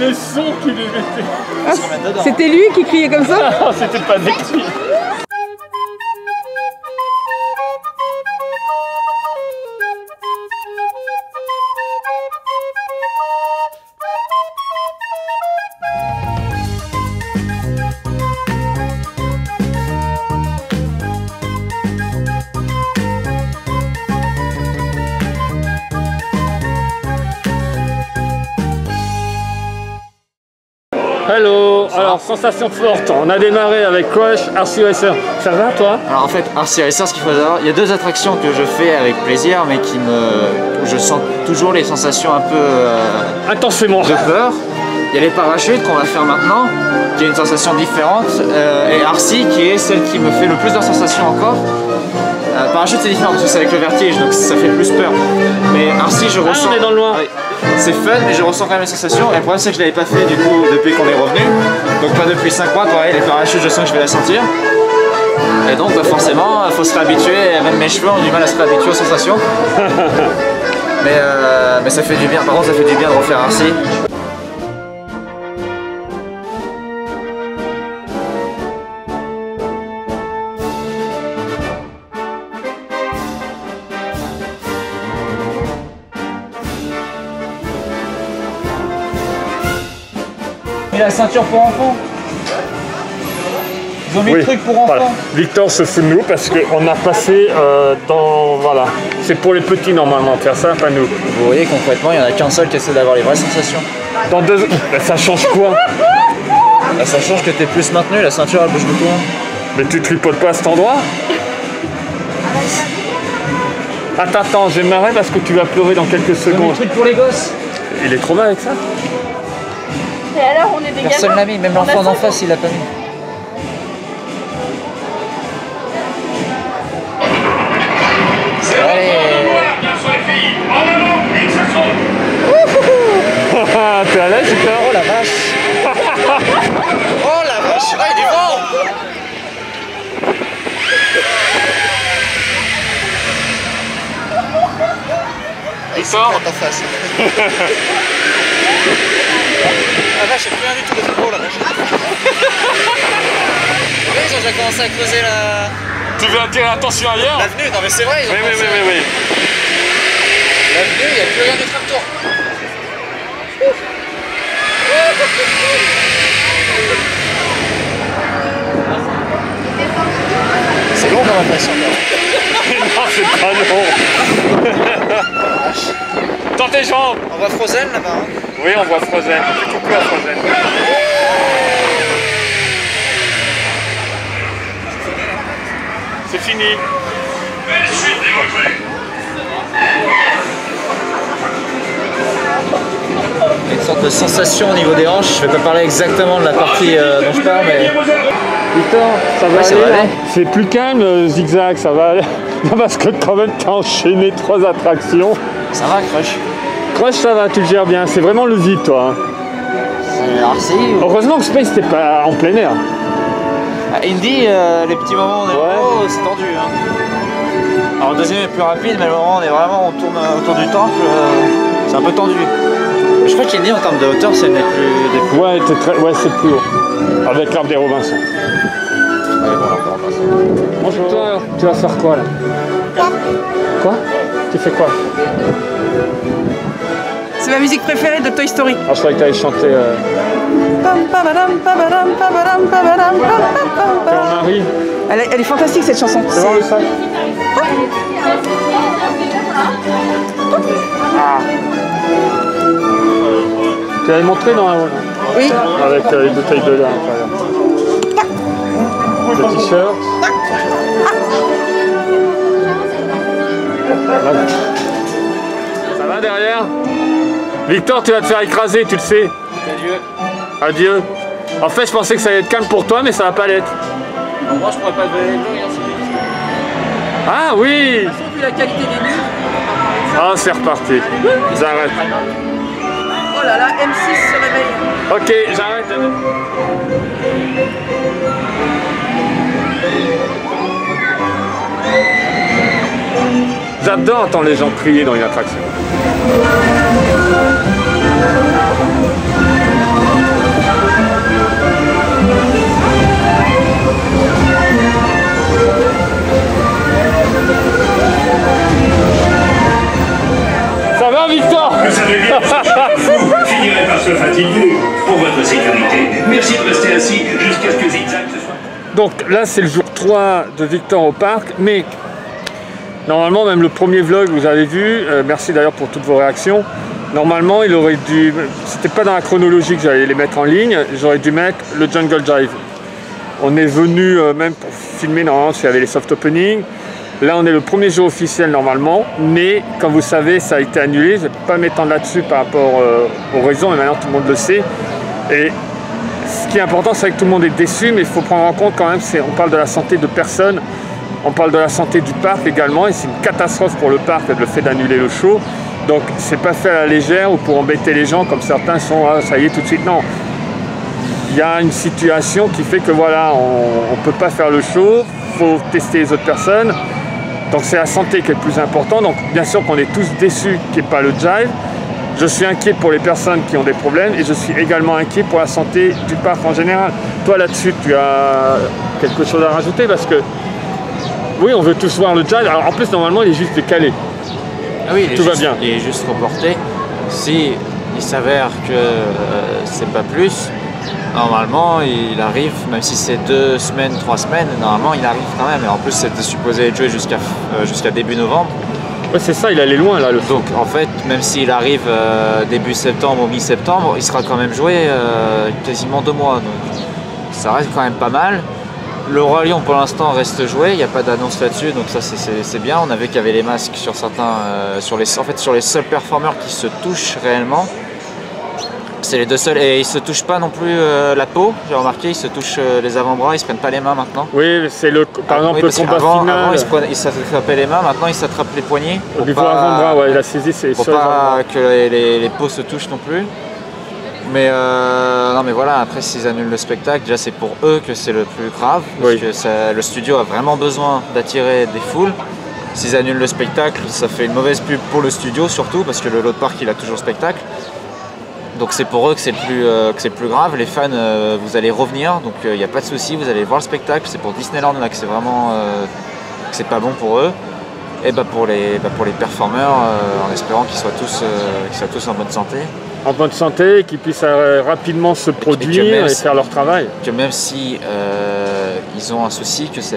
les sons qu'il émettait. Ah, c'était lui qui criait comme ça? Non, c'était pas des cris. Hello, alors sensation forte, on a démarré avec Crush, RC Racer. Ça va toi? Alors en fait, RC Racer, ce qu'il faut savoir, il y a deux attractions que je fais avec plaisir, mais où je sens toujours les sensations un peu intensément de peur. Il y a les parachutes qu'on va faire maintenant, qui est une sensation différente, et RC qui est celle qui me fait le plus de sensations encore. Parachute c'est différent parce que c'est avec le vertige, donc ça fait plus peur. Mais RC je ressens... on est dans le noir. C'est fun, mais je ressens quand même les sensations. Et le problème c'est que je l'avais pas fait du coup depuis qu'on est revenu. Donc pas depuis 5 mois, pareil, les parachutes je sens que je vais la sentir. Et donc bah, forcément, il faut se réhabituer, même mes cheveux ont du mal à se réhabituer aux sensations. mais ça fait du bien, par contre ça fait du bien de refaire RC. La ceinture pour enfants. Ils ont mis le truc pour enfants. Voilà. Victor se fout de nous parce qu'on a passé dans... Voilà. C'est pour les petits normalement faire ça, pas nous. Vous voyez concrètement, il n'y en a qu'un seul qui essaie d'avoir les vraies sensations. Dans 2... Ben, ça change quoi? Bah, ça change que tu es plus maintenu, la ceinture elle bouge beaucoup moins. Mais tu tripotes pas à cet endroit? Attends, je vais m'arrêter parce que tu vas pleurer dans quelques secondes. Ils ont mis le truc pour les gosses. Il est trop mal avec ça? Et alors, on est des Personne l'a mis, même l'enfant d'en face il l'a pas mis. T'es à l'aise, Victor? Oh la vache. Oh la vache, là il y a du vent. Il sort en face. Ah vache, j'ai plus rien du tout de trop là. Ils ont déjà commencé à creuser la... Tu veux attirer l'attention ailleurs? L'avenue, non mais c'est vrai, ils ont commencé... Oui. L'avenue, il n'y a plus rien du tram-tour. C'est long comme impression. Non, c'est pas long. Dans tes jambes. On voit Frozen là-bas. Hein. Oui, on voit Frozen. On fait coucou à Frozen. C'est fini. Une sorte de sensation au niveau des hanches. Je vais pas parler exactement de la partie dont je parle, mais... Victor, ça va ça aller, va là? aller. C'est plus calme, Zigzag, ça va aller. Non, parce que quand même, t'as enchaîné 3 attractions. Ça va, Crush? Crush, ça va, tu le gères bien. C'est vraiment le vide, toi. C'est RC ou... Heureusement que Space, t'es pas en plein air. Indy, les petits moments où on est haut, c'est tendu. Hein. Alors le deuxième est plus rapide, mais le moment où on est vraiment, on tourne autour du temple, c'est un peu tendu. Je crois qu'Indy en termes de hauteur, c'est une des plus... Ouais, c'est plus haut. Avec l'arbre des Robinson. Allez, bon, là, on passe. Bonjour. Toi, tu vas faire quoi là? Quoi? Tu fais quoi? C'est ma musique préférée de Toy Story. Ah, je croyais que t'allais chanter. Marie. Elle est fantastique cette chanson. C'est voir le sac? Ah. Tu l'avais montré dans la hall? Oui. Avec les bouteilles de lait à l'intérieur. Le t-shirt. Ça va derrière? Victor, tu vas te faire écraser, tu le sais. Adieu. Adieu. En fait, je pensais que ça allait être calme pour toi, mais ça va pas l'être. Moi, je pourrais pas lever les deux, Ah oui! Vu la qualité des murs. Ah, c'est reparti. J'arrête. Oh là là, M6 se réveille. Ok, j'arrête. J'adore entendre les gens crier dans une attraction. va Victor? Vous savez bien, vous finirez par se fatiguer pour votre sécurité. Merci de rester assis jusqu'à ce que Zigzag se soit... Donc là c'est le jour 3 de Victor au parc, mais normalement même le premier vlog vous avez vu, merci d'ailleurs pour toutes vos réactions, normalement il aurait dû, c'était pas dans la chronologie que j'allais les mettre en ligne, j'aurais dû mettre le Jungle Jive. On est venu même pour filmer normalement s'il y avait les soft openings. Là on est le premier jour officiel normalement, mais comme vous savez ça a été annulé, je ne vais pas m'étendre là-dessus par rapport aux raisons, mais maintenant tout le monde le sait. Et ce qui est important c'est que tout le monde est déçu, mais il faut prendre en compte quand même, on parle de la santé de personnes, on parle de la santé du parc également, et c'est une catastrophe pour le parc le fait d'annuler le show. Donc c'est pas fait à la légère ou pour embêter les gens comme certains sont, ah, ça y est tout de suite, non. Il y a une situation qui fait que voilà, on ne peut pas faire le show, il faut tester les autres personnes. Donc c'est la santé qui est le plus important. Donc bien sûr qu'on est tous déçus qu'il n'y ait pas le Jive. Je suis inquiet pour les personnes qui ont des problèmes et je suis également inquiet pour la santé du parc en général. Toi là-dessus, tu as quelque chose à rajouter parce que oui, on veut tous voir le Jive. Alors en plus, normalement, il est juste décalé. Ah oui, tout va bien. Il est juste reporté. Si il s'avère que c'est pas plus, normalement il arrive, même si c'est 2 semaines, 3 semaines, normalement il arrive quand même. Et en plus c'était supposé être joué jusqu'à début novembre. Ouais c'est ça, il allait loin là le Donc en fait, même s'il arrive début septembre ou mi-septembre, il sera quand même joué quasiment 2 mois. Donc ça reste quand même pas mal. Le Roi Lion pour l'instant reste joué, il n'y a pas d'annonce là-dessus, donc ça c'est bien. On a vu qu'il y avait les masques sur certains, sur les seuls performeurs qui se touchent réellement. C'est les 2 seuls, et ils se touchent pas non plus la peau, j'ai remarqué, ils se touchent les avant-bras, ils se prennent pas les mains maintenant. Oui, c'est par exemple le combat final. Avant ils s'attrapaient les mains, maintenant ils s'attrapent les poignets. Au niveau avant-bras, ouais, la saisie c'est pour pas que les peaux se touchent non plus. Mais non mais voilà, après s'ils annulent le spectacle, déjà c'est pour eux que c'est le plus grave, parce que le studio a vraiment besoin d'attirer des foules. S'ils annulent le spectacle, ça fait une mauvaise pub pour le studio surtout, parce que l'autre parc il a toujours spectacle. Donc c'est pour eux que c'est le plus grave. Les fans, vous allez revenir, donc il n'y a pas de souci, vous allez voir le spectacle. C'est pour Disneyland là que c'est vraiment que c'est pas bon pour eux. Et pour les performeurs, en espérant qu'ils soient tous en bonne santé. En bonne santé, qu'ils puissent rapidement se produire et faire leur travail. Que même si ils ont un souci, que ça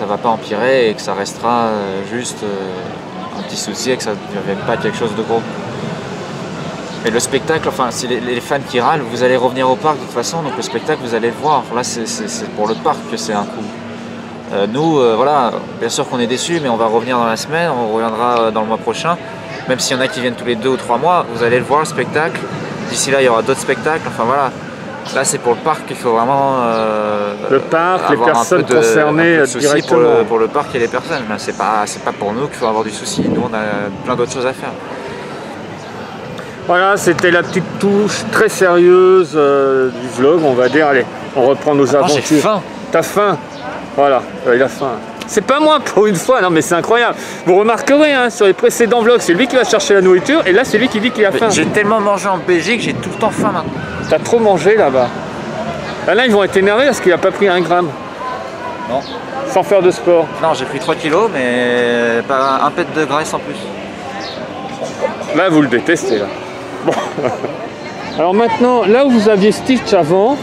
va pas empirer et que ça restera juste un petit souci et que ça ne devienne pas quelque chose de gros. Et le spectacle, enfin, si les fans qui râlent, vous allez revenir au parc de toute façon, donc le spectacle, vous allez le voir. Là, c'est pour le parc que c'est un coup. Nous, voilà, bien sûr qu'on est déçus, mais on va revenir dans la semaine, on reviendra dans le mois prochain. Même s'il y en a qui viennent tous les 2 ou 3 mois, vous allez le voir, le spectacle. D'ici là, il y aura d'autres spectacles, enfin voilà. Là, c'est pour le parc qu'il faut vraiment... le parc, les personnes concernées directement. Pour le parc et les personnes. C'est pas pour nous qu'il faut avoir du souci. Nous, on a plein d'autres choses à faire. Voilà, c'était la petite touche très sérieuse du vlog, on va dire. Allez, on reprend nos aventures. J'ai faim. T'as faim? Voilà, il a faim. C'est pas moi pour une fois, non mais c'est incroyable. Vous remarquerez hein, sur les précédents vlogs, c'est lui qui va chercher la nourriture et là c'est lui qui dit qu'il a faim. J'ai tellement mangé en Belgique, j'ai tout le temps faim maintenant. T'as trop mangé là-bas. Là ils vont être énervés parce qu'il a pas pris 1 gramme. Non. Sans faire de sport. Non, j'ai pris 3 kilos, mais pas un pet de graisse en plus. Là vous le détestez là. Bon. Alors maintenant, là où vous aviez Stitch avant,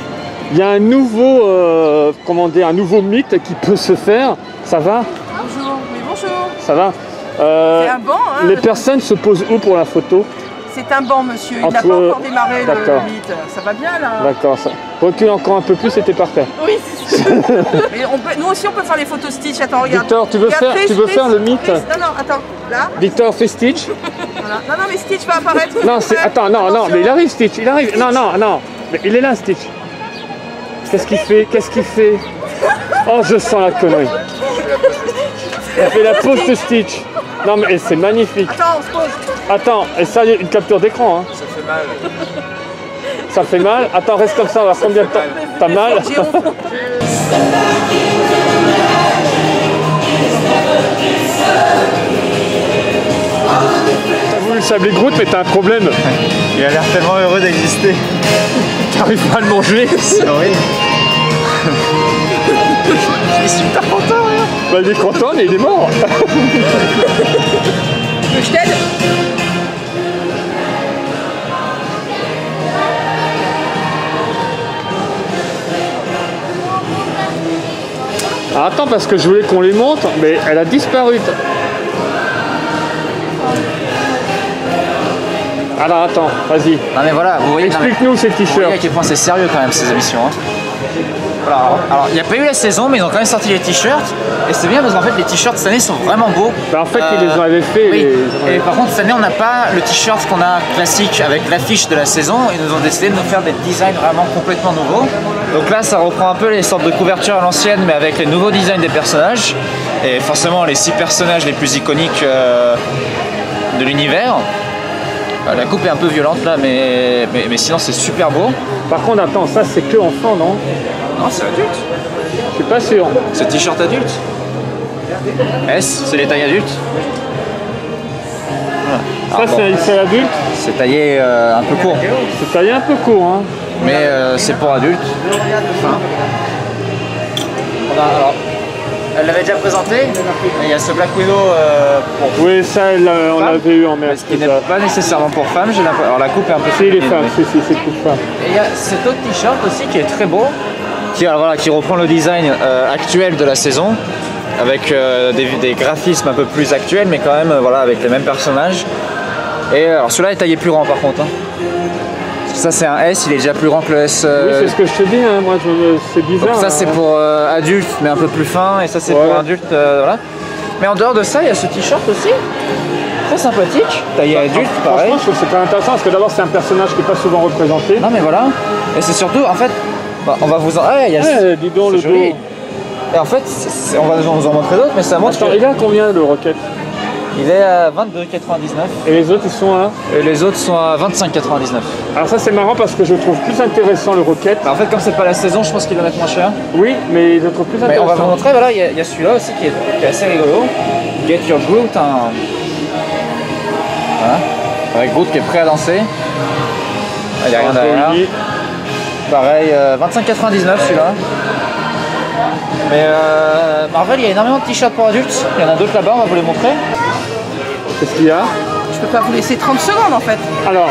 il y a un nouveau, comment dire, un nouveau mythe qui peut se faire. Ça va? Bonjour, oui bonjour. Ça va? C'est un banc, hein. Les personnes se posent où pour la photo? C'est un banc, monsieur. Il n'a pas encore démarré le mythe. Ça va bien là? D'accord. Ça... Recule encore un peu plus et t'es par terre. Oui, c'est ça. Mais nous aussi on peut faire les photos Stitch. Attends, regarde. Victor, tu veux faire le mythe? Non, non, attends. Là. Victor, fais Stitch. Voilà. Non, non, mais Stitch va apparaître. Non, attends, non, non, mais il arrive Stitch, il arrive. Stitch. Non, non, non. Mais il est là Stitch. Qu'est-ce qu'il fait? Qu'est-ce qu'il fait? Oh, je sens la connerie. Il fait la pose de Stitch. Non, mais c'est magnifique. Attends, on se pose. Attends, et ça, une capture d'écran. Hein. Ça fait mal. Ça fait mal? Attends, reste comme ça, on va voir combien de temps. T'as mal? T'as voulu sabler Groot, mais t'as un problème. Il a l'air tellement heureux d'exister. T'arrives pas à le manger? C'est horrible. Il est super content, regarde. Bah, il est content, mais il est mort. Je t'aide? Alors attends, parce que je voulais qu'on les montre, mais elle a disparu. Alors attends, vas-y. Non mais voilà, vous voyez. Explique-nous ces t-shirts. Vous voyez à quel point c'est sérieux quand même ces émissions. Hein. Voilà, alors il n'y a pas eu la saison, mais ils ont quand même sorti les t-shirts. Et c'est bien parce qu'en fait les t-shirts cette année sont vraiment beaux. Bah, en fait ils les avaient fait. Oui. Et par contre cette année on n'a pas le t-shirt qu'on a classique avec l'affiche de la saison. Ils nous ont décidé de nous faire des designs vraiment complètement nouveaux. Donc là ça reprend un peu les sortes de couvertures à l'ancienne, mais avec les nouveaux designs des personnages. Et forcément les 6 personnages les plus iconiques de l'univers. La coupe est un peu violente là, mais sinon c'est super beau. Par contre, attends, ça c'est que enfant, non? Non, c'est adulte. Je suis pas sûr. C'est t-shirt adulte. S, c'est les tailles adultes. Voilà. Ça c'est adulte. C'est taillé un peu court. C'est taillé un peu court, hein. Mais c'est pour adultes. Enfin. Alors, elle l'avait déjà présenté. Il y a ce Black Widow pour... Oui, ça, on l'avait eu en mer. Ce qui n'est pas nécessairement pour femmes. Alors la coupe est un peu... Si, les femmes, si, c'est pour femmes. Et il y a cet autre t-shirt aussi qui est très beau. Qui reprend le design actuel de la saison. Avec des graphismes un peu plus actuels, mais quand même voilà, avec les mêmes personnages. Et alors celui-là est taillé plus grand par contre. Hein. Ça c'est un S, il est déjà plus grand que le S. Oui, c'est ce que je te dis, hein. Moi c'est bizarre. Donc ça c'est pour adultes mais un peu plus fin, et ça c'est pour adultes, voilà. Mais en dehors de ça, il y a ce t-shirt aussi, très sympathique, taillé adulte, pareil. Franchement, je trouve que c'est pas intéressant parce que d'abord c'est un personnage qui n'est pas souvent représenté. Non mais voilà, et c'est surtout en fait, on va vous en... Ah, il y a dis donc le joli. Et en fait, on va vous en montrer d'autres, mais ça montre... Attends, il est à combien le Rocket? Il est à 22,99. Et les autres ils sont à? Et les autres sont à 25,99. Alors ça c'est marrant parce que je trouve plus intéressant le Rocket. Bah en fait comme c'est pas la saison, je pense qu'il doit être moins cher. Oui, mais je trouve plus intéressant. Mais on va vous montrer, voilà, il y a celui-là aussi qui est assez rigolo. Get Your Groot, voilà. Avec Groot qui est prêt à danser. Il n'y a rien derrière. Pareil, 25,99 celui-là. Mais Marvel, il y a énormément de t-shirts pour adultes. Il y en a d'autres là-bas, on va vous les montrer. Qu'est-ce qu'il y a? Je peux pas vous laisser 30 secondes en fait. Alors,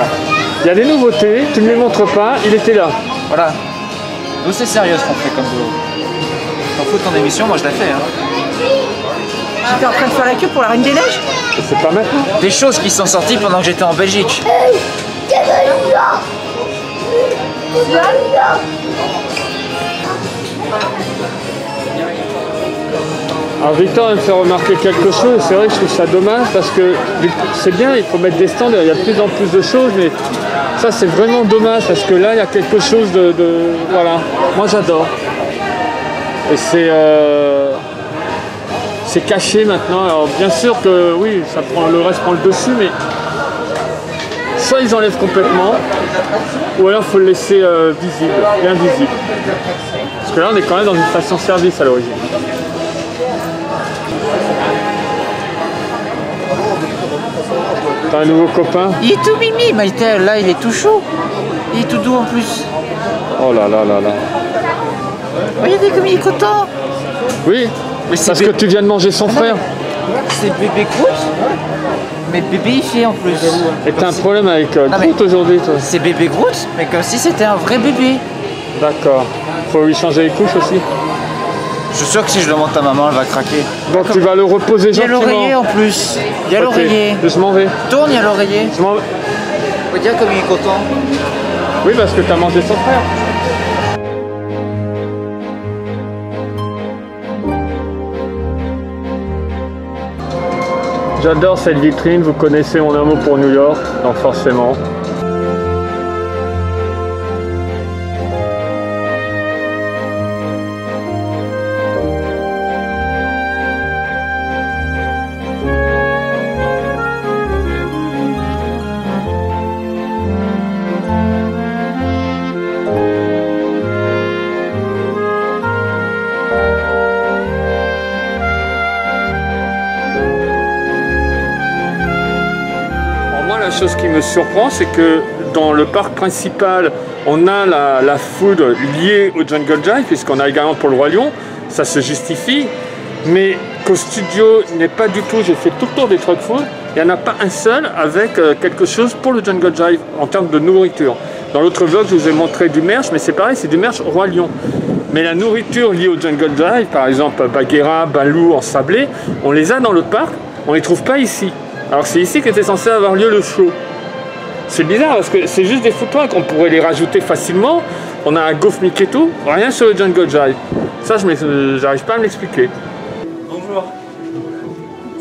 il y a des nouveautés, tu ne les montres pas, il était là. Voilà. Nous c'est sérieux ce qu'on fait comme boulot. T'en fous de ton émission, moi je la fais. Hein. J'étais en train de faire la queue pour la Reine des Neiges. C'est pas maintenant. Des choses qui sont sorties pendant que j'étais en Belgique. Alors Victor me fait remarquer quelque chose, c'est vrai que je trouve ça dommage parce que c'est bien, il faut mettre des stands, il y a de plus en plus de choses, mais ça c'est vraiment dommage parce que là il y a quelque chose de voilà, moi j'adore. Et c'est caché maintenant, alors bien sûr que oui, ça prend, le reste prend le dessus, mais soit ils enlèvent complètement, ou alors il faut le laisser visible, bien visible. Parce que là on est quand même dans une station-service à l'origine. T'as un nouveau copain? Il est tout mimi, Maïtel, là il est tout chaud. Il est tout doux en plus. Oh là là là là. Regardez comme il est content. Oui, mais parce que tu viens de manger son frère. C'est bébé Groot. Mais bébé il fait en plus. Et t'as un problème avec Groot aujourd'hui toi? C'est bébé Groot, mais comme si c'était un vrai bébé. D'accord. Faut lui changer les couches aussi. Je suis sûr que si je le montre à maman, elle va craquer. Donc tu vas le reposer gentiment. Il y a l'oreiller en plus. Il y a l'oreiller. Je m'en vais. Tourne, il y a l'oreiller. Je m'en vais. Faut dire comme il est content. Oui, parce que t'as mangé son frère. J'adore cette vitrine, vous connaissez mon amour pour New York, donc forcément. La chose qui me surprend, c'est que dans le parc principal, on a la food liée au Jungle Jive, puisqu'on a également pour le Roi Lion, ça se justifie, mais qu'au studio n'est pas du tout, j'ai fait tout le tour des truck food, il n'y en a pas un seul avec quelque chose pour le Jungle Jive en termes de nourriture. Dans l'autre vlog, je vous ai montré du merch, mais c'est pareil, c'est du merch Roi Lion. Mais la nourriture liée au Jungle Drive, par exemple Bagheera, Baloo en sablé, on les a dans l'autre parc, on les trouve pas ici. Alors c'est ici qu'était censé avoir lieu le show. C'est bizarre parce que c'est juste des food trucks, on pourrait les rajouter facilement. On a un Golf Miketo, rien sur le Jungle Drive. Ça, j'arrive pas à me l'expliquer. Bonjour.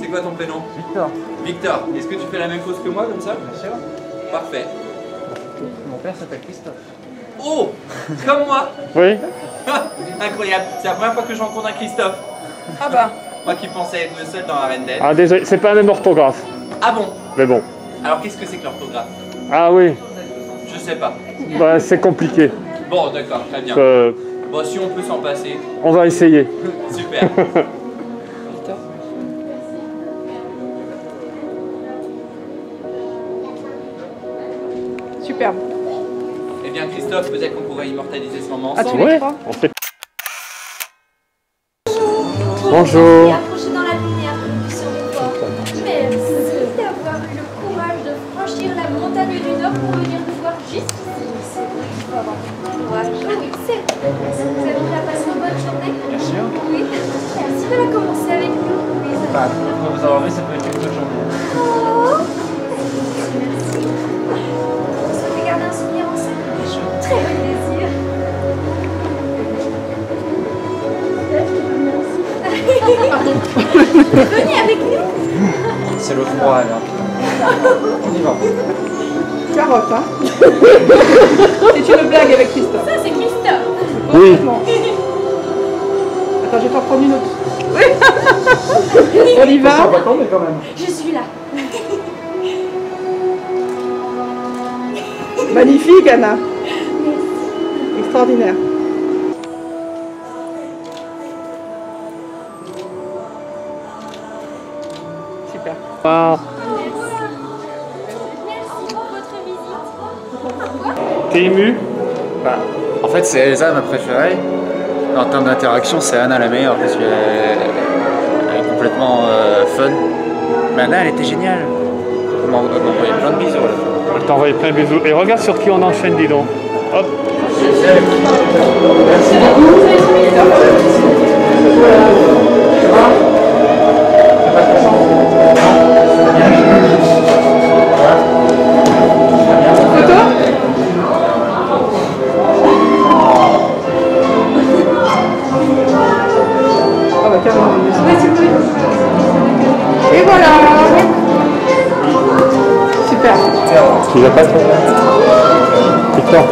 C'est quoi ton prénom? Victor. Victor. Est-ce que tu fais la même chose que moi comme ça? Bien sûr. Parfait. Mon père s'appelle Christophe. Oh, comme moi. Oui. Incroyable. C'est la première fois que je rencontre un Christophe. Ah bah. Moi qui pensais être le seul dans la reine d'elle. Ah désolé, c'est pas la même orthographe. Ah bon? Mais bon. Alors qu'est-ce que c'est que l'orthographe? Ah oui, Je sais pas. bah, c'est compliqué. Bon, d'accord, très bien. Bon, si on peut s'en passer. On va essayer. Super. Superbe. Eh bien Christophe, peut-être qu'on pourrait immortaliser ce moment Ah, ensemble. tu Ouais, les crois? on fait... Bonjour. Approchez dans la lumière sur les toits. Merci d'avoir eu le courage de franchir la montagne du Nord pour venir nous voir jusqu'ici. Il faut avoir beaucoup de courage. Oui, c'est vrai. Vous avez déjà passé une bonne journée? Bien sûr. Oui. Merci de la commencer avec nous. Oui, ça Bah, pour vous avoir vu, ça peut être une bonne journée. Oh. Merci. Vous souhaitez garder un souvenir ensemble? Très bon plaisir. Venez avec nous. C'est le froid alors. On y va. Carotte, hein. C'est une blague avec Christophe. Ça, c'est Christophe. Oui. Complètement. Attends, je vais t'en prendre une autre. Oui. On y va. Ça va tomber quand même. Je suis là. Magnifique, Anna. Extraordinaire. Super. Ah, Merci pour votre visite. t'es ému? Bah, en fait, c'est Elsa ma préférée. En termes d'interaction, c'est Anna la meilleure parce qu'elle est complètement fun. Mais Anna, elle était géniale. Elle m'a envoyé plein de bisous. Là. Je t'ai envoyé plein de bisous. Et regarde sur qui on enchaîne, dis donc. Hop. Ah bah carrément. Et voilà. Super. Tu l'as pas toi? Victor.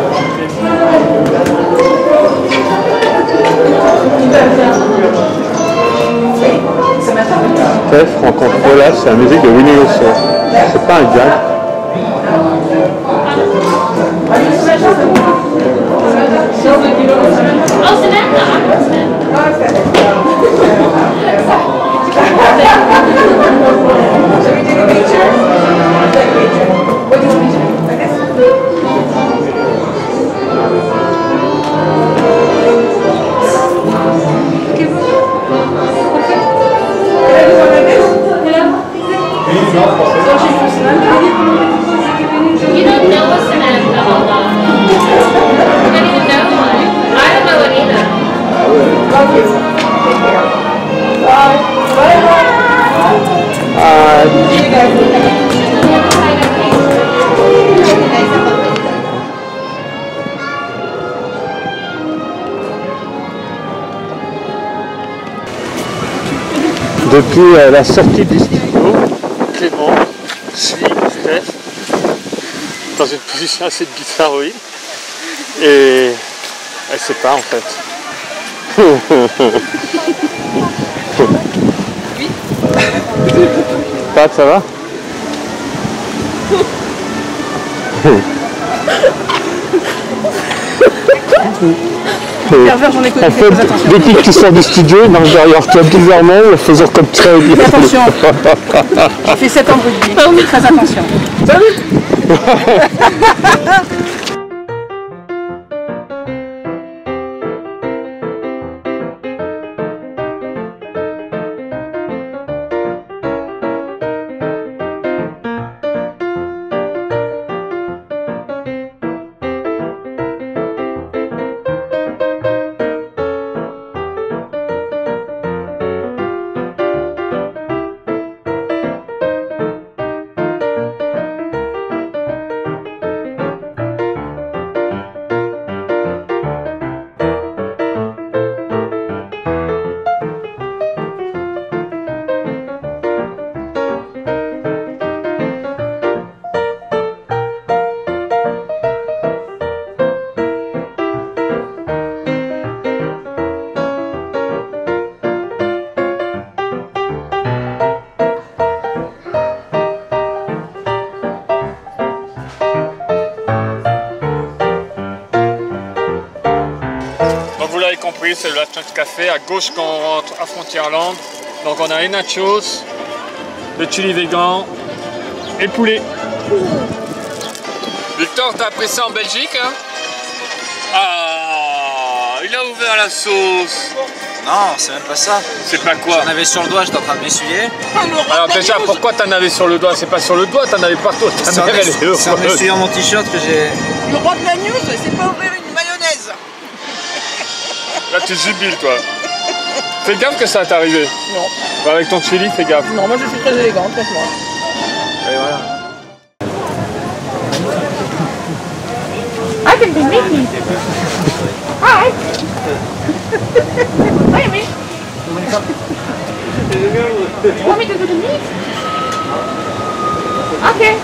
Steph rencontre Paula, c'est la musique de Winnie l'ourson. C'est pas un gag. Oh, Samantha. You don't know Samantha, hold on. You don't even know one. I don't know it either. Depuis la sortie du studio, Clément suit Steph dans une position assez bizarroïde et elle sait pas en fait. Pat, ça va? Pervers, j'en ai connu En fait, quelques attention. depuis que tu sors du studio, il marche derrière toi bizarrement, faisant comme très bien. Attention. J'ai fait 7 ans de rugby. Très attention. compris, c'est le Latin Café, à gauche quand on rentre à Frontierland. Donc on a les nachos, le chili végan et le poulet. Victor, t'as appris ça en Belgique, hein? Ah, il a ouvert la sauce. Non, c'est même pas ça. C'est pas quoi? J'en avais sur le doigt, j'étais en train de m'essuyer. Alors déjà, pourquoi t'en avais sur le doigt? C'est pas sur le doigt, t'en avais partout. C'est en essuyant mon t-shirt que j'ai... Le roi de la news, c'est pas ouvrir une mayonnaise. Là, tu jubiles, toi. Fais gaffe que ça va t'arriver. Non. Bah, avec ton chili, fais gaffe. Non, moi je suis très élégante, laisse-moi. Et voilà. I can be Mickey. Hi. Hi, Mickey. You want me to do the meat? Okay.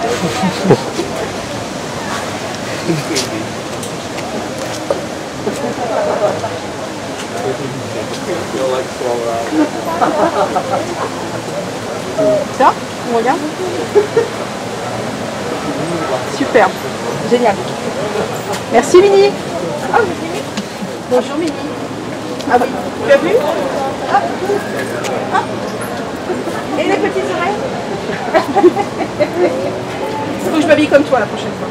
Ça, on regarde. Super, génial. Merci Minnie. Ah, bonjour Minnie. Ah oui, tu as vu? Ah. Ah. Et les petites oreilles? Il faut que je m'habille comme toi la prochaine fois.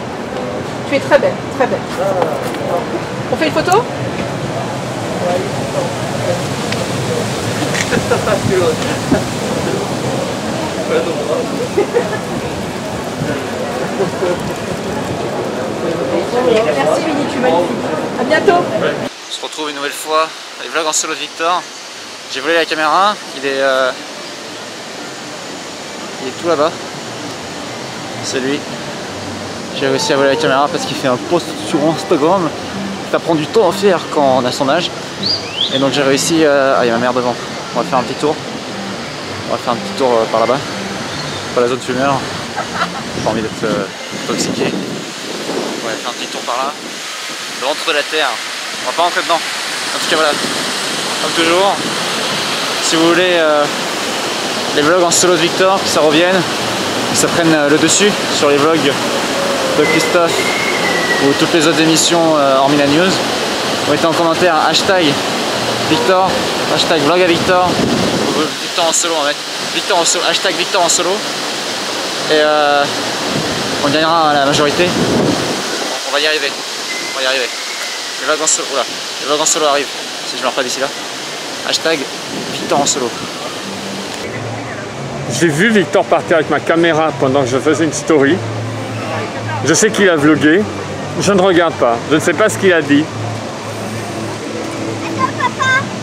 Tu es très belle, très belle. On fait une photo? Merci Minnie, tu es magnifique. A bientôt. On se retrouve une nouvelle fois dans les vlogs en solo de Victor. J'ai volé la caméra, il est tout là-bas. C'est lui. J'ai réussi à voler la caméra parce qu'il fait un post sur Instagram. Ça prend du temps à faire quand on a son âge. Et donc j'ai réussi à... Ah, il y a ma mère devant. On va faire un petit tour. On va faire un petit tour par là-bas. Pas la zone fumeur. J'ai pas envie d'être intoxiqué. On va faire un petit tour par là. Le ventre de la terre. On va pas rentrer dedans. En tout cas voilà. Comme toujours. Si vous voulez les vlogs en solo de Victor, que ça revienne, que ça prenne le dessus sur les vlogs de Christophe ou toutes les autres émissions hormis la news, vous mettez en commentaire hashtag Victor, hashtag vlog à Victor, Victor en solo, on va mettre Victor en solo, hashtag Victor en solo, et on gagnera la majorité. On va y arriver, on va y arriver. Les vlogs en solo, oula, les vlogs en solo arrivent, si je ne meurs pas d'ici là. Hashtag Victor en solo. J'ai vu Victor partir avec ma caméra pendant que je faisais une story. Je sais qu'il a vlogué. Je ne regarde pas. Je ne sais pas ce qu'il a dit.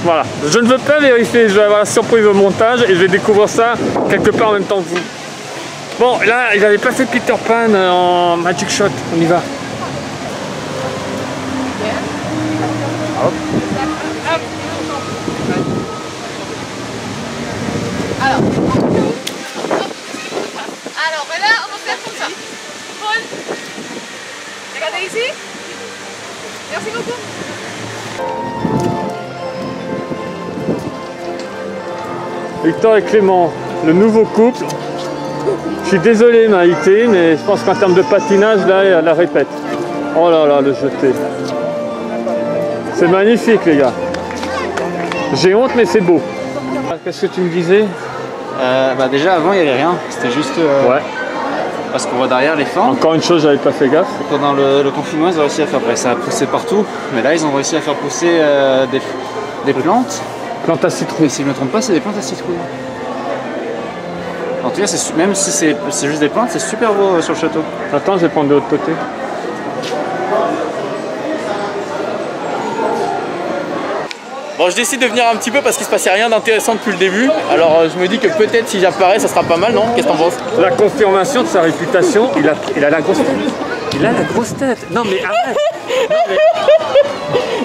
Voilà. Je ne veux pas vérifier. Je vais avoir la surprise au montage et je vais découvrir ça quelque part en même temps que vous. Bon, là, il n'avait pas fait Peter Pan en Magic Shot. On y va. Hop. Alors, ben là, on va faire comme ça. Paul, regardez ici. Merci beaucoup. Victor et Clément, le nouveau couple. Je suis désolé Maïté, mais je pense qu'en termes de patinage, là, elle la répète. Oh là là, le jeté. C'est magnifique les gars. J'ai honte, mais c'est beau. Qu'est-ce que tu me disais? Bah déjà avant il n'y avait rien, c'était juste ouais. Parce qu'on voit derrière les fins. Encore une chose, j'avais pas fait gaffe. Pendant le confinement ils ont réussi à faire, ça a poussé partout, mais là ils ont réussi à faire pousser des plantes. Plantes à citrouille. Si je ne me trompe pas, c'est des plantes à citrouille. En tout cas, même si c'est juste des plantes, c'est super beau sur le château. Attends, je vais prendre de l'autre côté. Bon, je décide de venir un petit peu parce qu'il se passait rien d'intéressant depuis le début. Alors je me dis que peut-être si j'apparais, ça sera pas mal, non? Qu'est-ce que t'en penses? La confirmation de sa réputation, il a la grosse tête. Il a la grosse tête. Non mais arrête. Non,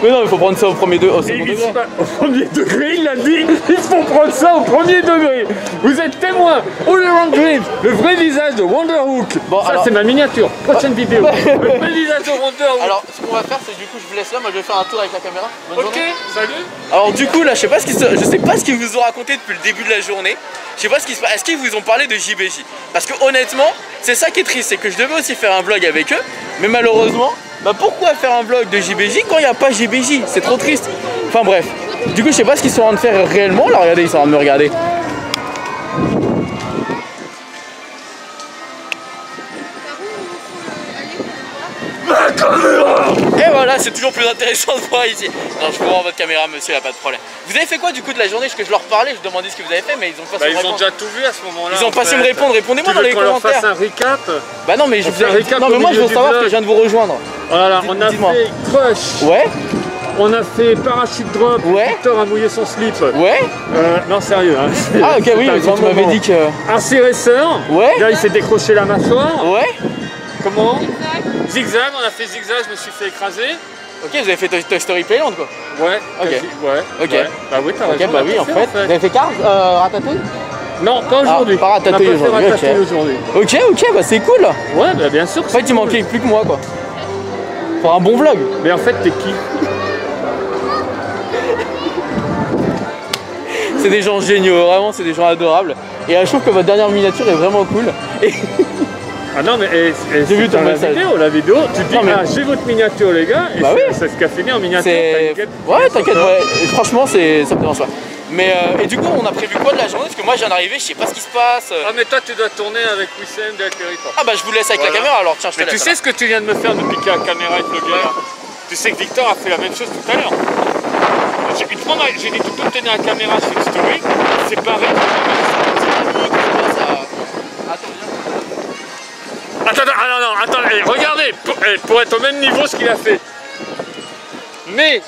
mais non, il faut prendre ça au premier degré. Au second degré. Au premier degré, il a dit. Il faut prendre ça au premier degré. Vous êtes témoin. All Around Dreams, le vrai visage de Wonderhook. Bon, ça c'est ma miniature. Prochaine vidéo. Le vrai visage de Wonderhook. Alors, ce qu'on va faire, c'est du coup, je vous laisse là. Moi, je vais faire un tour avec la caméra. Bonne journée. Salut. Alors, du coup, là, je sais pas ce qu'ils vous ont raconté depuis le début de la journée. Je sais pas ce qui se passe. Est-ce qu'ils vous ont parlé de JBJ? Parce que honnêtement, c'est ça qui est triste, c'est que je devais aussi faire un vlog avec eux, mais malheureusement, bah pourquoi faire un vlog de JBJ quand il n'y a pas JBJ? C'est trop triste. Enfin bref. Du coup, je sais pas ce qu'ils sont en train de faire réellement. Là, regardez, ils sont en train de me regarder. Et voilà, c'est toujours plus intéressant de voir ici. Non, je vous rends votre caméra, monsieur, y a pas de problème. Vous avez fait quoi du coup de la journée? Parce que je leur parlais, je demandais ce que vous avez fait, mais ils ont pas su me répondre. Ils ont déjà tout vu à ce moment-là. Ils ont pas su me répondre, répondez-moi dans les commentaires. Tu veux qu'on leur fasse un recap? Bah non, mais je vous ai... Non, mais moi je veux savoir que je viens de vous rejoindre. Voilà, on a fait crush. Ouais. On a fait parachute drop. Ouais. Victor a mouillé son slip. Ouais. Non, sérieux. Hein. Ah, ok, oui, tu m'avais dit que. Un ciresseur. Ouais. Là, il s'est décroché la mâchoire. Ouais. Comment? Zigzag, on a fait zigzag, je me suis fait écraser. Ok, vous avez fait Toy Story Playland quoi? Ouais. Ok. Ouais. Ok. Ouais. Bah oui, t'as raison. Ok, bah oui, en fait. Vous avez fait Cars, Ratatouille? Non, pas aujourd'hui. Pas Ratatouille aujourd'hui. Ok, bah c'est cool. Ouais, bah bien sûr. En fait, il manquait plus que moi quoi. Pour un bon vlog. Mais en fait, t'es qui? C'est des gens géniaux, vraiment, c'est des gens adorables. Et je trouve que votre dernière miniature est vraiment cool. Et... Ah non, mais j'ai vu ton message. La vidéo, tu dis, ah, j'ai votre miniature, les gars, et bah oui. C'est ce qu'a fini en miniature. Ouais, t'inquiète, ouais. Franchement, ça me dérange pas. Mais et du coup, on a prévu quoi de la journée? Parce que moi, je viens d'arriver, je sais pas ce qui se passe. Ah, mais toi, tu dois tourner avec Wissem de Territoire. Ah, bah, je vous laisse avec la caméra alors, tiens, je te laisse. Mais tu sais ce que tu viens de me faire de piquer la caméra et de vlogger là? Tu sais que Victor a fait la même chose tout à l'heure. J'ai dit, tu peux tenir la caméra sur une story, c'est pareil. Attends, regardez, pour être au même niveau ce qu'il a fait. Mais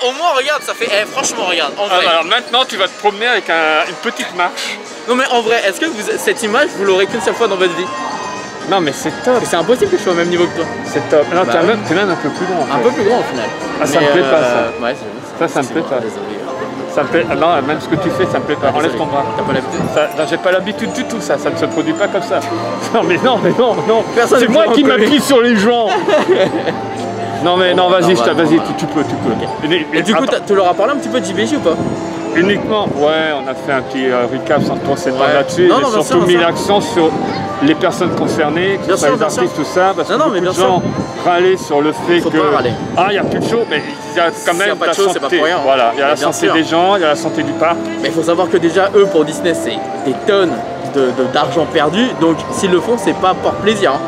au moins regarde, ça fait. Franchement regarde. En vrai. Alors maintenant tu vas te promener avec une petite marche. Non mais en vrai, est-ce que cette image vous l'aurez qu'une seule fois dans votre vie? Non mais c'est top. C'est impossible que je sois au même niveau que toi. C'est top. Non, t'es même un peu plus grand en fait. Un peu plus grand au final. Ah ça me plaît pas ça. Ouais, ça me plaît pas. Ça me plaît. Non, même ce que tu fais, ça me plaît pas. Enlève ton bras. T'as pas l'habitude? Non, j'ai pas l'habitude du tout, ça ne se produit pas comme ça. Non. C'est moi qui m'appuie sur les gens. Non, vas-y, tu peux. Okay. Et du coup, tu leur as parlé un petit peu de JBJ ou pas? Uniquement, ouais, on a fait un petit recap sans trop s'étendre là-dessus. Mais surtout mis l'accent sur les personnes concernées, que ce soit les artistes, tout ça, parce que beaucoup de gens râlaient sur le fait que il n'y a plus de show, mais il y a quand même la santé. C'est pas pour rien. Voilà, il y a la santé des gens, il y a la santé du parc. Mais il faut savoir que déjà eux pour Disney c'est des tonnes d'argent perdu, donc s'ils le font c'est pas pour plaisir. Hein.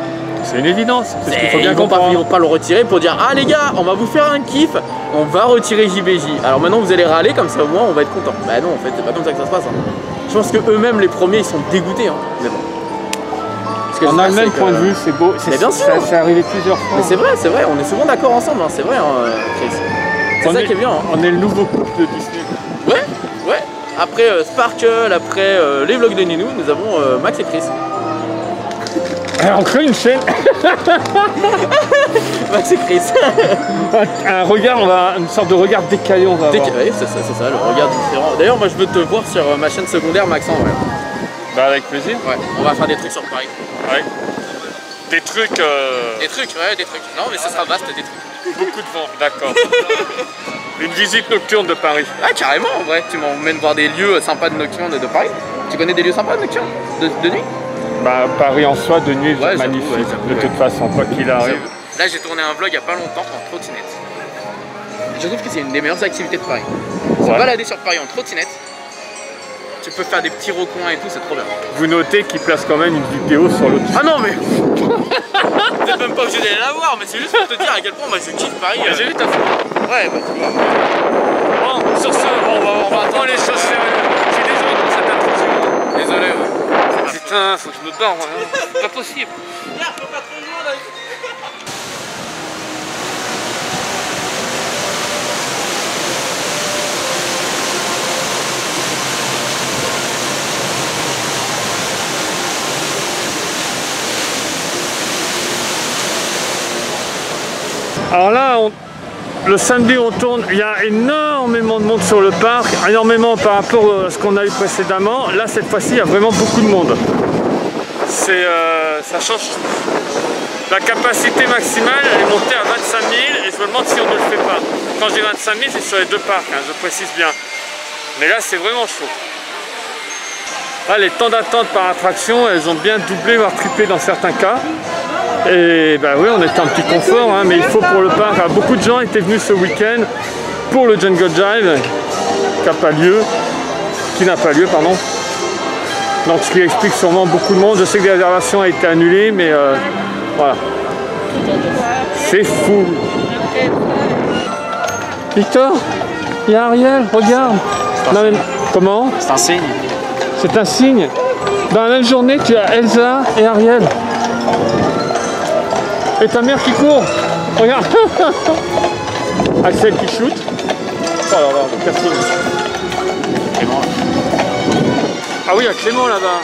C'est une évidence, c'est ce qu'il faut bien ils comprendre. Ils vont pas le retirer pour dire ah les gars on va vous faire un kiff, on va retirer JBJ. Alors maintenant vous allez râler comme ça au moins on va être content. Bah non en fait c'est pas comme ça que ça se passe. Hein. Je pense que eux-mêmes les premiers ils sont dégoûtés. Hein. Mais bon. On a le même point de vue, c'est beau. Mais bien sûr. C'est arrivé plusieurs fois. Mais c'est vrai, on est souvent d'accord ensemble, hein. C'est vrai Chris. C'est ça qui est bien. Hein. On est le nouveau couple de Disney. Ouais. Après Sparkle, après les vlogs de Ninou, nous avons Max et Chris. On crée une chaîne. Max et Chris. Un regard, une sorte de regard décalé, on va avoir. Oui, c'est ça, le regard différent. D'ailleurs, moi je veux te voir sur ma chaîne secondaire, Maxence. Ouais. Bah avec plaisir. Ouais, on va faire des trucs sur Paris. Ouais. Des trucs. Des trucs. Non, mais ce sera vaste, des trucs. Beaucoup de vent, d'accord. Une visite nocturne de Paris. Ah, carrément, en vrai. Tu m'emmènes voir des lieux sympas de nocturne de Paris. Tu connais des lieux sympas de nocturne de nuit? Bah, Paris en soi, de nuit, c'est magnifique. De toute façon, quoi qu'il arrive. Là, j'ai tourné un vlog il y a pas longtemps en trottinette. Je trouve que c'est une des meilleures activités de Paris. Se balader sur Paris en trottinette. Tu peux faire des petits recoins et tout, c'est trop bien. Vous notez qu'il place quand même une vidéo sur l'autre. Ah non mais vous n'êtes même pas obligé d'aller la voir, mais c'est juste pour te dire à quel point moi je kiffe Paris. J'ai vu ta photo. Ouais, bah tu vois. Bon, sur ce, on va attendre les choses sérieuses. Je suis désolé pour cette intrusion. Désolé, ouais. Putain, faut que je me barre, c'est pas possible. Faut pas trop loin là. Alors là, le samedi on tourne, il y a énormément de monde sur le parc, énormément par rapport à ce qu'on a eu précédemment. Là cette fois-ci il y a vraiment beaucoup de monde. Ça change tout. La capacité maximale elle est montée à 25 000 et je me demande si on ne le fait pas. Quand je dis 25 000 c'est sur les deux parcs, hein, je précise bien. Mais là c'est vraiment chaud. Là les temps d'attente par attraction elles ont bien doublé voire triplé dans certains cas. Et bah oui, on était un petit confort, hein, mais il faut pour le parc. Alors, beaucoup de gens étaient venus ce week-end pour le Jungle Jive qui n'a pas lieu, pardon. Donc ce qui explique sûrement beaucoup de monde. Je sais que la réservation a été annulée, mais voilà. C'est fou. Victor, il y a Ariel, regarde. Comment? C'est un signe. C'est un signe. Dans la même journée, tu as Elsa et Ariel. Et ta mère qui court. Regarde. Axel qui shoot. Oh là là, le casting. Clément. Ah oui, il y a Clément là-bas.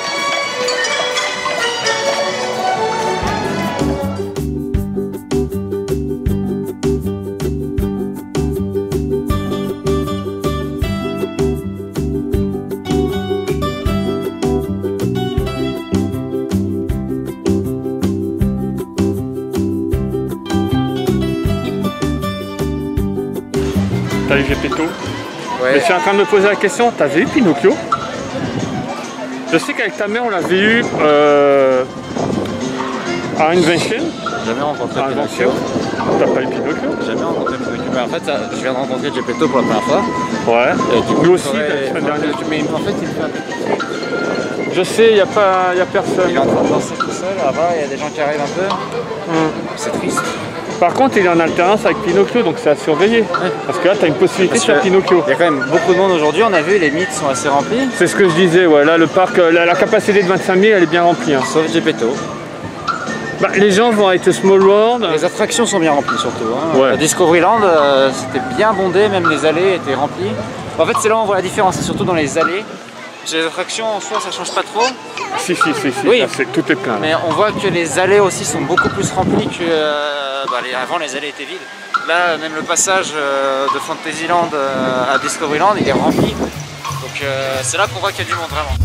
Salut Gepetto. Ouais. Je suis en train de me poser la question, t'avais eu Pinocchio? Je sais qu'avec ta mère on l'avait eu à Invention. Jamais rencontré Pinocchio. T'as pas eu Pinocchio? Jamais rencontré Pinocchio. Mais en fait, je viens de rencontrer Gepetto pour la première fois. Ouais. Et du coup, nous aussi, la semaine dernière. Mais en fait, il me fait un peu. Je sais, il n'y a personne. Il est en train de danser tout seul, là-bas, il y a des gens qui arrivent un peu. C'est triste. Par contre, il est en alternance avec Pinocchio, donc c'est à surveiller. Ouais. Parce que là, tu as une possibilité de faire Pinocchio. Il y a quand même beaucoup de monde aujourd'hui, on a vu, les mythes sont assez remplis. C'est ce que je disais, ouais. Là, le parc, la capacité de 25 000, elle est bien remplie. Hein. Sauf Gepetto. Bah, les gens vont avec Small World. Les attractions sont bien remplies surtout. Hein. Ouais. Discoveryland, c'était bien bondé, même les allées étaient remplies. En fait, c'est là où on voit la différence, c'est surtout dans les allées. Chez les attractions, en soi, ça change pas trop. Si. Oui. Là, tout est plein. Mais on voit que les allées aussi sont beaucoup plus remplies que... avant, les allées étaient vides. Là, même le passage de Fantasyland à Discoveryland, il est rempli. Donc c'est là qu'on voit qu'il y a du monde, vraiment.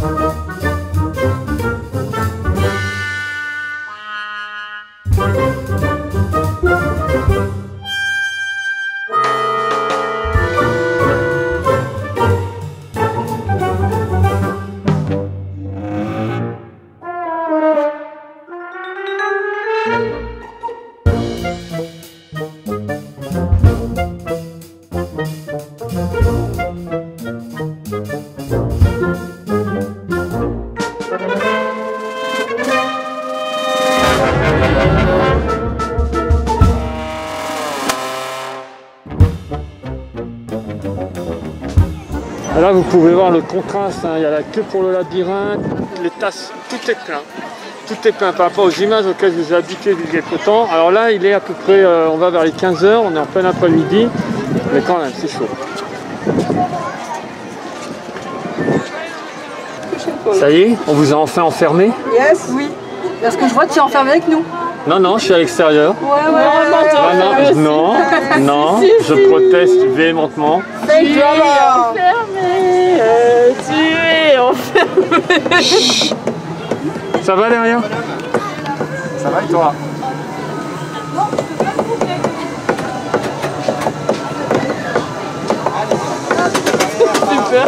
Là, vous pouvez voir le contraste, hein. Il y a la queue pour le labyrinthe, les tasses, tout est plein. Tout est plein par rapport aux images auxquelles je vous ai habitué il y a quelque temps. Alors là, il est à peu près, on va vers les 15 h, on est en plein après-midi, mais quand même, c'est chaud. Ça y est, on vous a enfin enfermé? Yes, oui. Parce que je vois que tu es enfermé avec nous. Non, je suis à l'extérieur. Ouais. Non, je proteste véhémentement. Tu es enfermé. Tu es enfermé. Ça va derrière? Ça va et toi? Super.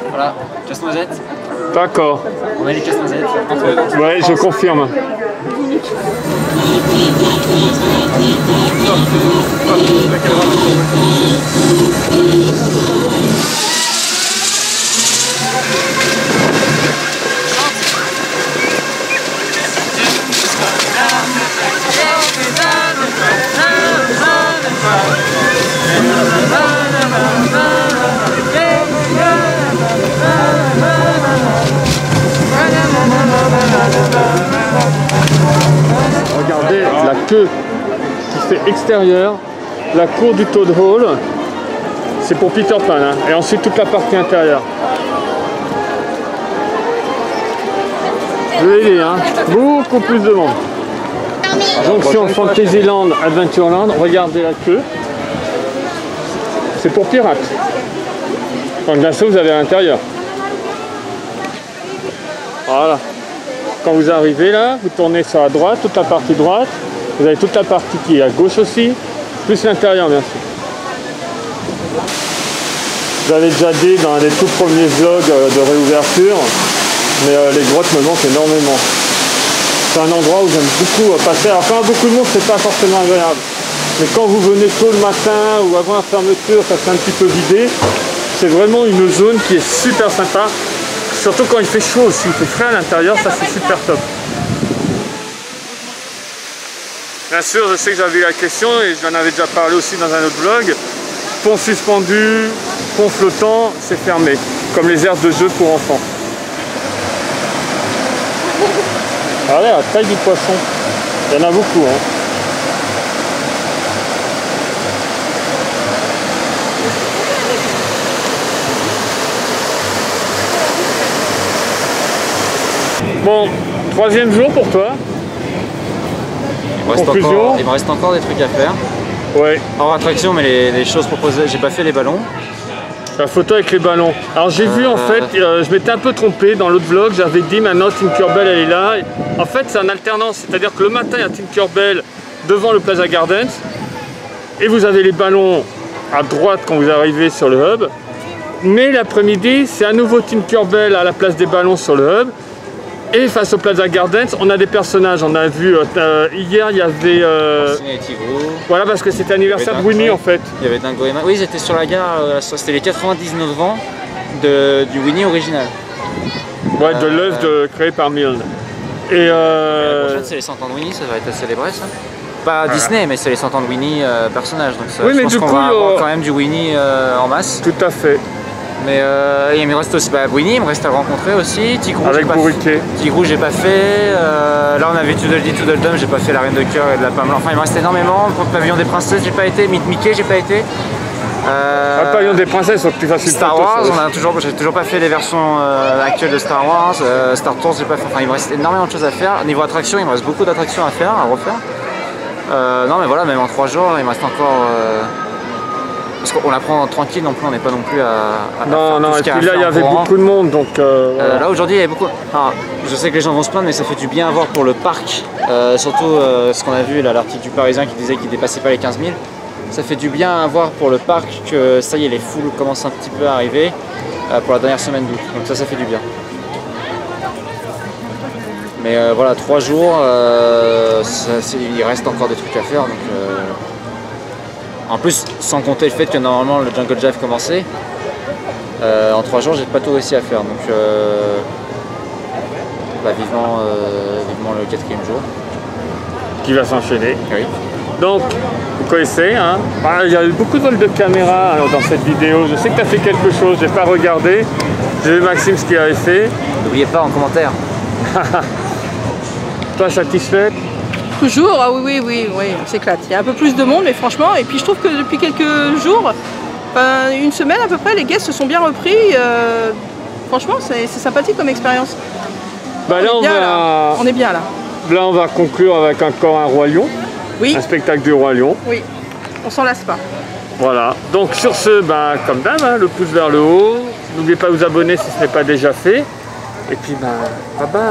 Voilà, casse-noisette. D'accord. On a les casse-noisettes. Ouais, je confirme. Regardez la queue qui fait extérieur, la cour du Toad Hall, c'est pour Peter Pan, hein. Et ensuite toute la partie intérieure. Vous voyez, hein, beaucoup plus de monde. Jonction Fantasyland, Adventureland, regardez la queue, c'est pour pirates. Quand bien sûr vous avez à l'intérieur. Voilà. Quand vous arrivez là, vous tournez sur la droite, toute la partie droite, vous avez toute la partie qui est à gauche aussi, plus l'intérieur bien sûr. J'avais déjà dit dans un des tout premiers vlogs de réouverture, mais les grottes me manquent énormément. C'est un endroit où j'aime beaucoup passer. Alors quand il y a beaucoup de monde, c'est pas forcément agréable. Mais quand vous venez tôt le matin ou avant la fermeture, ça fait un petit peu vidé. C'est vraiment une zone qui est super sympa. Surtout quand il fait chaud aussi, il fait frais à l'intérieur, ça c'est super top. Bien sûr, je sais que j'avais la question et je en avais déjà parlé aussi dans un autre vlog. Pont suspendu, pont flottant, c'est fermé. Comme les aires de jeu pour enfants. Regardez la taille du poisson. Il y en a beaucoup. Hein. Bon, troisième jour pour toi. Il me reste encore des trucs à faire. Ouais. Hors attraction, mais les choses proposées, j'ai pas fait les ballons. La photo avec les ballons. Alors j'ai vu en fait, je m'étais un peu trompé dans l'autre vlog, j'avais dit maintenant Tinkerbell elle est là. En fait c'est en alternance, c'est-à-dire que le matin il y a Tinkerbell devant le Plaza Gardens et vous avez les ballons à droite quand vous arrivez sur le hub. Mais l'après-midi c'est à nouveau Tinkerbell à la place des ballons sur le hub. Et face au Plaza Gardens, on a des personnages. On a vu hier, il y avait. Voilà, parce que c'était l'anniversaire de Winnie en fait. Il y avait Dingo et oui, ils étaient sur la gare. C'était les 99 ans du Winnie original. Ouais, de l'œuvre créée par Milne. Et la prochaine, c'est les 100 ans de Winnie, ça va être célébré ça. Pas Disney, mais c'est les 100 ans de Winnie personnage. Donc ça, oui, mais je pense qu'on va avoir quand même du Winnie en masse. Tout à fait. Mais il me reste aussi Winnie, il me reste à le rencontrer aussi. Tigrou, avec Bourriquet. Tigrou, j'ai pas fait. Là, on avait Tweedledee, Tweedledum, j'ai pas fait la Reine de Cœur et de la Pamela. Enfin, il me reste énormément. Pour le Pavillon des Princesses, j'ai pas été. Mickey, j'ai pas été. Le Pavillon des Princesses, faut que tu fasses une Star Wars, j'ai toujours pas fait les versions actuelles de Star Wars. Star Tours, j'ai pas fait. Enfin, il me reste énormément de choses à faire. Niveau attraction, il me reste beaucoup d'attractions à faire, à refaire. Non, mais voilà, même en 3 jours, il me reste encore. Parce qu'on la prend tranquille non plus, on n'est pas non plus à non, non, et puis là il y avait beaucoup de monde donc. Voilà. Là aujourd'hui il y avait beaucoup. Alors, je sais que les gens vont se plaindre, mais ça fait du bien à voir pour le parc. Surtout ce qu'on a vu là, l'article du Parisien qui disait qu'il dépassait pas les 15 000. Ça fait du bien à voir pour le parc que ça y est, les foules commencent un petit peu à arriver pour la dernière semaine d'août. Donc ça fait du bien. Mais voilà, 3 jours, il reste encore des trucs à faire. Donc, en plus, sans compter le fait que normalement le Jungle Jive commençait, en 3 jours j'ai pas tout réussi à faire, donc vivement le 4e jour. Qui va s'enchaîner. Oui. Donc, vous connaissez, hein, il y a eu beaucoup de vols de caméra dans cette vidéo, je sais que tu as fait quelque chose, j'ai pas regardé, j'ai vu Maxime ce qu'il avait fait. N'oubliez pas en commentaire. Toi satisfaite? Toujours, ah oui, on s'éclate. Il y a un peu plus de monde, mais franchement, et puis je trouve que depuis quelques jours, une semaine à peu près, les guests se sont bien repris. Franchement, c'est sympathique comme expérience. Bah là, on est bien là. Là, on va conclure avec encore un Roi Lion. Oui. Un spectacle du Roi Lion. Oui, on s'en lasse pas. Voilà, donc sur ce, comme d'hab, hein, le pouce vers le haut. N'oubliez pas de vous abonner si ce n'est pas déjà fait. Et puis, bye bye.